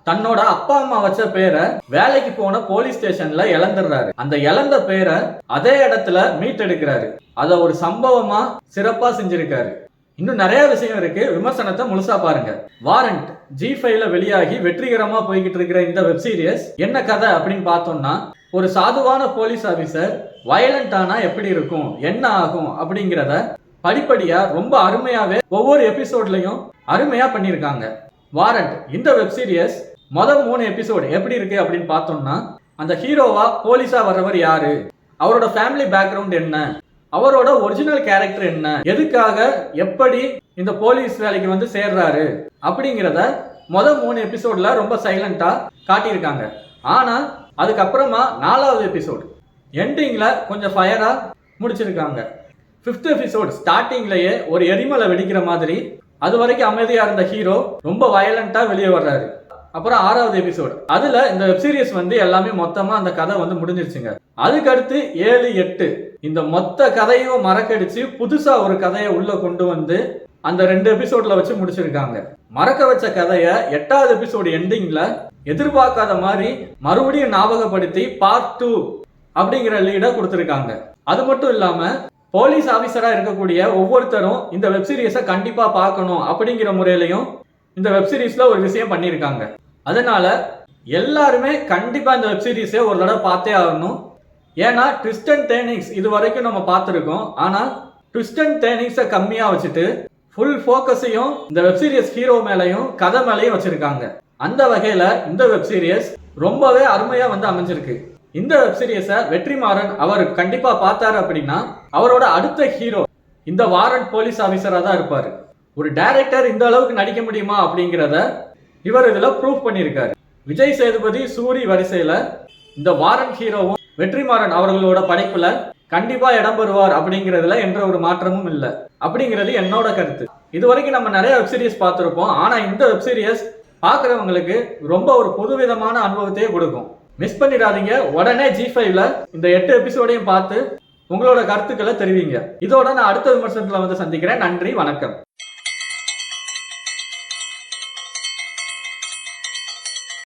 தன்னோட அப்பா அம்மா வச்ச பேரை வேலைக்கு போன போலீஸ் ஸ்டேஷன்ல இழந்துடுறாரு. அந்த இழந்த பேரை அதே இடத்துல மீட்டெடுக்கிறாரு. அத ஒரு சம்பவமா சிறப்பா செஞ்சிருக்காரு. இன்னும் நிறைய விஷயம் இருக்கு, விமர்சனத்தை முழுசா பாருங்க. வாரண்ட் G5ல வெளியாகி வெற்றிகரமா போய்கிட்டு இருக்கிற இந்த வெப் சீரிஸ் என்ன கதை அப்படின்னு பார்த்தோம்னா, ஒரு சாதுவான போலீஸ் ஆபீசர் வயலண்ட் ஆனா எப்படி இருக்கும், என்ன ஆகும் அப்படிங்கிறத படிப்படியா ரொம்ப அருமையாவே ஒவ்வொரு எபிசோட்லயும் அருமையா பண்ணியிருக்காங்க. வாரண்ட் இந்த வெப் சீரிஸ் முதல் 3 எபிசோடு எப்படி இருக்கு அப்படின்னு பார்த்தோம்னா, அந்த ஹீரோவா போலீஸா வர்றவர் யாரு, அவரோட ஃபேமிலி பேக்ரவுண்ட் என்ன, அவரோட ஒரிஜினல் கேரக்டர் என்ன, எதுக்காக எப்படி இந்த போலீஸ் வேலைக்கு வந்து சேர்றாரு அப்படிங்கிறத முதல் 3 எபிசோட்ல ரொம்ப சைலண்டா காட்டியிருக்காங்க. ஆனா அதுக்கப்புறமா 4வது எபிசோடு எண்டிங்ல கொஞ்சம் ஃபயரா முடிச்சிருக்காங்க. 5th எபிசோடு ஸ்டார்டிங்லயே ஒரு எரிமலை வெடிக்கிற மாதிரி அது வரைக்கும் அமைதியா இருந்த ஹீரோ ரொம்ப வயலண்டா வெளியே வர்றாரு. அப்புறம் 6வது எபிசோடு அதுல இந்த வெப் சீரிஸ் வந்து எல்லாமே மொத்தமா அந்த கதை வந்து முடிஞ்சிருச்சுங்க. அதுக்கடுத்து 7, 8 இந்த மொத்த கதையும் மறக்கடிச்சு புதுசா ஒரு கதையை உள்ள கொண்டு வந்து அந்த 2 எபிசோட்ல வச்சு முடிச்சிருக்காங்க. மறக்க வச்ச கதைய 8வது எபிசோடு எண்டிங்ல எதிர்பார்க்காத மாதிரி மறுபடியும் ஞாபகப்படுத்தி பார்ட் 2 அப்படிங்கிற லீட கொடுத்திருக்காங்க. அது மட்டும் இல்லாம போலீஸ் ஆபீசரா இருக்கக்கூடிய ஒவ்வொருத்தரும் இந்த வெப் சீரிஸை கண்டிப்பா பார்க்கணும் அப்படிங்கிற முறையிலையும் இந்த வெப் சீரிஸ்ல ஒரு விஷயம் பண்ணியிருக்காங்க. அதனால எல்லாருமே கண்டிப்பா இந்த வெப் சீரிஸை ஒரு தடவை பார்த்தே ஆகணும். ஏன்னா ட்விஸ்ட் அண்ட் டர்னிங்ஸ் இது வரைக்கும் நம்ம பார்த்துருக்கோம். ஆனா ட்விஸ்ட் அண்ட் டர்னிங்ஸை கம்மியா வச்சுட்டு ஃபுல் ஃபோக்கஸையும் இந்த வெப் சீரிஸ் ஹீரோ மேலையும் கதை மேலையும் வச்சிருக்காங்க. அந்த வகையில இந்த வெப் சீரிஸ் ரொம்பவே அருமையா வந்து அமைஞ்சிருக்கு. இந்த வெப் சீரிஸை வெற்றிமாறன் அவர் கண்டிப்பா பார்த்தாரு அப்படின்னா அவரோட அடுத்த ஹீரோ இந்த வாரண்ட் போலீஸ் ஆபீசரா தான் இருப்பாரு. ஒரு டைரக்டர் இந்த அளவுக்கு நடிக்க முடியுமா அப்படிங்கிறத இவர் இதுல ப்ரூவ் பண்ணியிருக்காரு. விஜய் சேதுபதி, சூரி வரிசையில இந்த வாரண்ட் ஹீரோவும் வெற்றிமாறன் அவர்களோட படைப்புல கண்டிப்பா இடம் பெறுவார் அப்படிங்கிறதுல என்ற ஒரு மாற்றமும் இல்லை அப்படிங்கிறது என்னோட கருத்து. இது வரைக்கும் நம்ம நிறைய வெப் சீரிஸ் பார்த்திருப்போம். ஆனா இந்த வெப் சீரிஸ் பார்க்குறவங்களுக்கு ரொம்ப ஒரு புதுவிதமான அனுபவத்தையே கொடுக்கும். மிஸ் பண்ணிடாதீங்க. உடனே G5ல இந்த 8 எபிசோடையும் பார்த்து உங்களோட கருத்துக்களை தெரிவிங்க. இதோட நான் அடுத்த விமர்சனத்துல வந்து சந்திக்கிறேன். நன்றி, வணக்கம்.